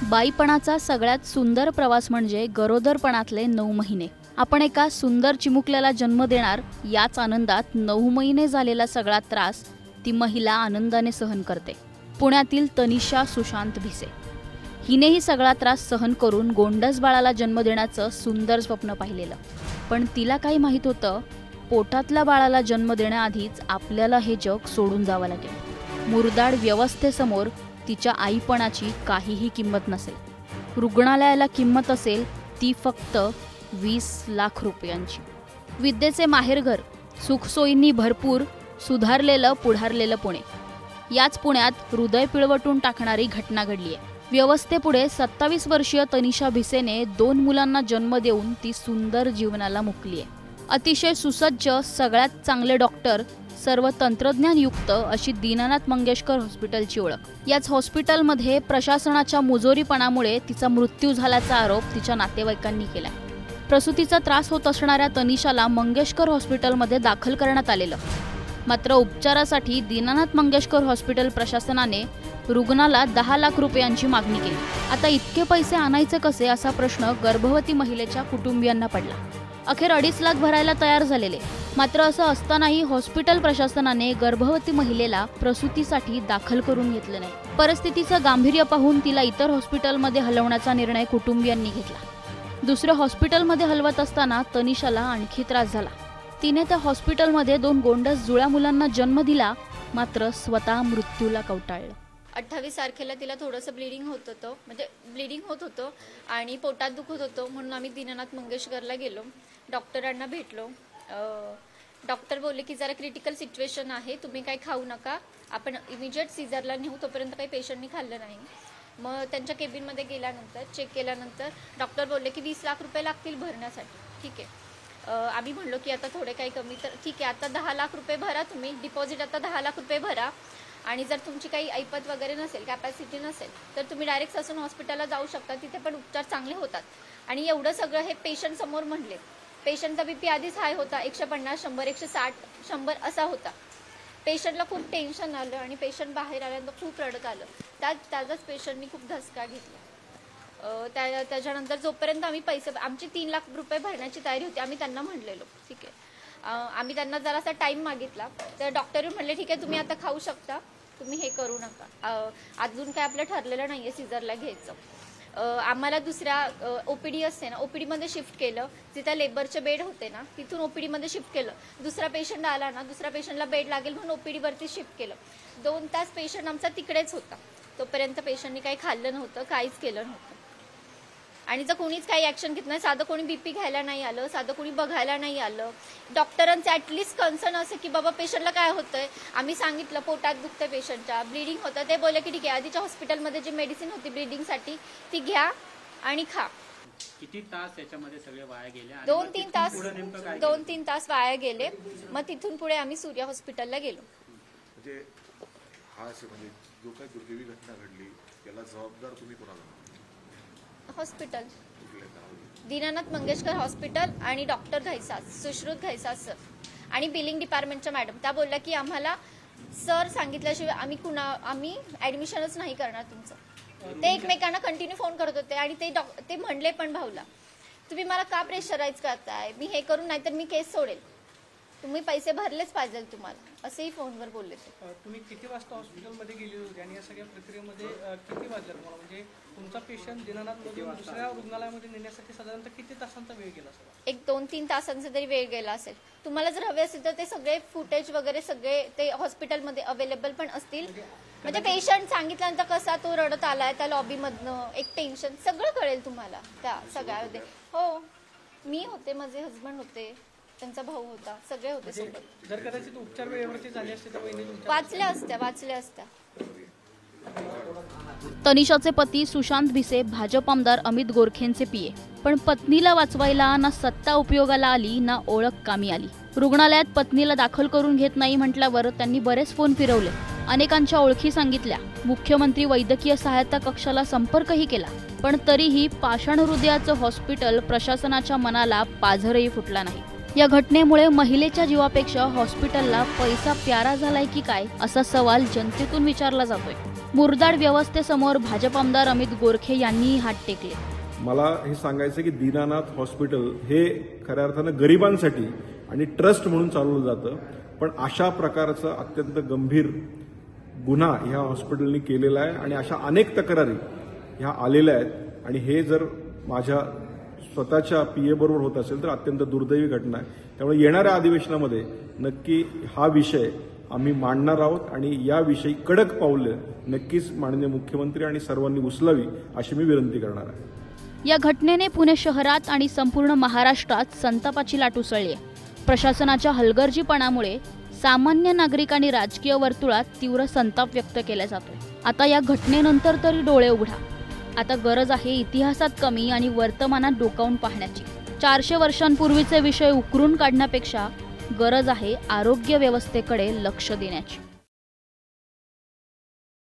बाईपणाचा सगळ्यात सुंदर प्रवास म्हणजे गरोदरपणातले 9 महिने। आपण एका सुंदर चिमुकल्याला जन्म देणार याच आनंदात 9 महिने झालेला सगळा त्रास ती महिला आनंदाने सहन करते। पुण्यातील तनिषा सुशांत भिसे हिनेही सगळा त्रास सहन करून गोंडस बाळाला जन्म देण्याचं सुंदर स्वप्न पाहिलेलं। पण तिला काही माहित होतं, पोटातल्या बाळाला जन्म देण्याआधीच आपल्याला हे जग सोडून जावं लागेल। मुरदाड व्यवस्थेसमोर तिच्या आईपणाची काहीही किंमत नसेल। रुग्णालयाला किंमत असेल ती फक्त 20 लाख रुपयांची। विद्येचे माहेरघर, सुखसोयींनी भरपूर, सुधारलेलं पुढारलेलं पुणे। याच पुण्यात हृदय पिळवटून टाकणारी घटना घडली आहे। व्यवस्थेपुढे 27 वर्षीय तनिषा भिसेने 2 मुलांना जन्म देऊन ती सुंदर जीवनाला मुकली आहे। अतिशय सुसज्ज, सगळ्यात चांगले डॉक्टर, सर्व तंत्रज्ञानयुक्त अशी दीनानाथ मंगेशकर हॉस्पिटलची ओळख। याच हॉस्पिटलमध्ये प्रशासनाच्या मुजोरीपणामुळे तिचा मृत्यू झाल्याचा आरोप तिच्या नातेवाईकांनी केलाय। प्रसूतीचा त्रास होत असणाऱ्या तनिषाला मंगेशकर हॉस्पिटलमध्ये दाखल करण्यात आलेलं, मात्र उपचारासाठी दीनानाथ मंगेशकर हॉस्पिटल प्रशासनाने रुग्णाला 10 लाख रुपयांची मागणी केली। आता इतके पैसे आणायचे कसे असा प्रश्न गर्भवती महिलेच्या कुटुंबियांना पडला। अखेर 2.5 लाख भरायला तयार झालेले, मात्र असं असतानाही हॉस्पिटल प्रशासनाने गर्भवती महिलेला प्रसूतीसाठी दाखल करून घेतले नाही। परिस्थितीचं गांभीर्य पाहून तिला इतर हॉस्पिटलमध्ये हलवण्याचा निर्णय कुटुंबियांनी घेतला। दुसऱ्या हॉस्पिटलमध्ये हलवत असताना तनिषाला आणखी त्रास झाला। तिने त्या हॉस्पिटलमध्ये 2 गोंडस जुळ्या मुलांना जन्म दिला, मात्र स्वतः मृत्यूला कवटाळलं। 28 तारखेला तिला थोडंसं ब्लिडिंग होत होतं आणि पोटात दुखत होतं, म्हणून आम्ही दीनानाथ मंगेशकरला गेलो, डॉक्टरांना भेटलो। डॉक्टर बोलले की जरा क्रिटिकल सिच्युएशन आहे, तुम्ही काही खाऊ नका, आपण इमिजिएट सीझरला नेऊ। तोपर्यंत काही पेशंटनी खाल्लं नाही। मग त्यांच्या केबिनमध्ये गेल्यानंतर चेक केल्यानंतर डॉक्टर बोलले की 20 लाख रुपये लागतील भरण्यासाठी। ठीक आहे, आम्ही म्हणलो की आता थोडे काही कमी, तर ठीक आहे आता 10 लाख रुपये भरा तुम्ही, डिपॉझिट आता 10 लाख रुपये भरा, आणि जर तुमची काही ऐपत वगैरे नसेल, कॅपॅसिटी नसेल, तर तुम्ही डायरेक्ट ससून हॉस्पिटलला जाऊ शकता, तिथे पण उपचार चांगले होतात। आणि एवढं सगळं हे पेशंट समोर म्हणले। पेशंटचा बीपी आधीच हाय होता, 150, 100, 160, 100 असा होता। पेशंटला खूप टेन्शन आलं आणि पेशंट बाहेर आल्यानंतर खूप रडत आलं। त्याचाच पेशंटनी खूप धसका घेतला। त्याच्यानंतर जोपर्यंत आम्ही पैसे, आमची 3 लाख रुपये भरण्याची तयारी होती, आम्ही त्यांना म्हणलेलो ठीक आहे, आम्ही त्यांना जरासा टाइम मागितला, तर डॉक्टर म्हणले ठीक आहे तुम्ही आता खाऊ शकता, तुम्ही हे करू नका, अजून काय आपलं ठरलेलं नाहीये सीझरला घ्यायचं। आम्हाला दुसऱ्या ओपीडी असते ना, ओपीडी मध्ये शिफ्ट केलं, जिथे लेबरचे बेड होते ना तिथून ओपीडी मध्ये शिफ्ट केलं। दुसरा पेशंट आला ना, दुसऱ्या पेशंटला बेड लागेल म्हणून ओपीडी वरती शिफ्ट केलं। 2 तास पेशंट आमचा तिकडेच होता, तोपर्यंत पेशंटनी काही खाल्लं नव्हतं, काहीच केलं नव्हतं। आणि जर कोणीच काही ऍक्शन घेत नाही, साधं कोणी बीपी घ्यायला नाही आलं, साधं कोणी बघायला नाही आलं। डॉक्टरांचं ऍटलिस्ट कन्सर्न असे की बाबा पेशंटला काय होतंय, आम्ही सांगितलं पोटात दुखतंय पेशंटच्या, ब्लिडिंग होतं, ते बोलले की ठीक आहे आधीच्या हॉस्पिटलमध्ये जी मेडिसिन होती ब्लिडिंगसाठी ती घ्या आणि खा। किती तास याच्यामध्ये सगळे वाया गेले? 2-3 तास वाया गेले। मग तिथून पुढे आम्ही सूर्या हॉस्पिटलला गेलो। म्हणजे जो काही दुर्दैवी घटना घडली याला जबाबदार तुम्ही कोणाला? हॉस्पिटल, दीनानाथ मंगेशकर हॉस्पिटल आणि डॉक्टर घैसास, सुश्रुत घैसास सर आणि बिलिंग डिपार्टमेंटच्या मॅडम, त्या बोलल्या की आम्हाला सर सांगितल्याशिवाय आम्ही ऍडमिशनच नाही करणार तुमचं। ते एकमेकांना कंटिन्यू फोन करत होते आणि ते म्हणले पण भाऊला तुम्ही मला का प्रेशराईज करताय, मी हे करून नाही तर मी केस सोडेल, तुम्ही पैसे भरलेच पाहिजे तुम्हाला, असेही फोनवर बोलले ते। तुम्ही किती वाजता हॉस्पिटलमध्ये गेले होते आणि या सगळ्या प्रक्रियेमध्ये किती वाजले तुम्हाला? म्हणजे तुमचा पेशंट दीनानाथमधून दुसऱ्या रुग्णालयामध्ये नेण्यासाठी साधारणतः किती तासांचा वेळ गेला असेल? एक 2-3 तासांचा तरी वेळ गेला असेल। तुम्हाला जर हवे असेल तर ते सगळे फुटेज वगैरे सगळे ते हॉस्पिटलमध्ये अवेलेबल पण असतील, म्हणजे पेशंट सांगितल्यानंतर कसा तो रडत आलाय त्या लॉबीमधनं, एक टेन्शन सगळं कळेल तुम्हाला त्या सगळ्यामध्ये। हो, मी होते, माझे हजबंड होते, त्यांचा भाऊ होता, सगळे होते सोबत। जर कदाचित उपचार वेळेवरती झाले असते तर वहिनी वाचल्या असत्या। तनिषाचे पती सुशांत भिसे भाजप आमदार अमित गोरखेंचे पीए, पण पत्नीला वाचवायला ना सत्ता उपयोगाला आली ना ओळख कामी आली। रुग्णालयात पत्नीला दाखल करून घेत नाही म्हटल्यावर त्यांनी बरेच फोन फिरवले, अनेकांच्या ओळखी सांगितल्या, मुख्यमंत्री वैद्यकीय सहायता कक्षाला संपर्कही केला, पण तरीही पाषाण हृदयाचं हॉस्पिटल प्रशासनाच्या मनाला पाझरही फुटला नाही। या घटनेमुळे महिलेच्या जीवापेक्षा हॉस्पिटलला पैसा प्यारा झालाय की काय असा सवाल जनतेतून विचारला जातोय। मुरदाड व्यवस्थेसमोर भाजप आमदार अमित गोरखे यांनीही हात टेकले. मला हे सांगायचं की दीनानाथ हॉस्पिटल हे खऱ्या अर्थानं गरिबांसाठी आणि ट्रस्ट म्हणून चालवलं जातं, पण अशा प्रकारचा अत्यंत गंभीर गुन्हा ह्या हॉस्पिटलने केलेला आहे आणि अशा अनेक तक्रारी ह्या आलेल्या आहेत आणि हे जर माझ्या स्वतःच्या पीए बरोबर होत असेल तर अत्यंत दुर्दैवी घटना आहे. त्यामुळे येणाऱ्या अधिवेशनामध्ये नक्की हा विषय आम्ही मांडणार आहोत आणि याविषयी कडक पावलं नक्कीच माननीय मुख्यमंत्री आणि सर्वांनी उचलावी अशी मी विनंती करणार आहे. या घटनेने पुणे शहरात आणि संपूर्ण महाराष्ट्रात संतापाची लाट उसळली आहे. प्रशासनाच्या हलगर्जीपणामुळे सामान्य नागरिक आणि राजकीय वर्तुळात तीव्र संताप व्यक्त केला जातोय. आता या घटनेनंतर तरी डोळे उघडा. आता गरज आहे इतिहासात कमी आणि वर्तमानात डोकावून पाहण्याची. 400 वर्षांपूर्वीचे विषय उकरून काढण्यापेक्षा गरज आहे आरोग्य व्यवस्थेकडे लक्ष देण्याची.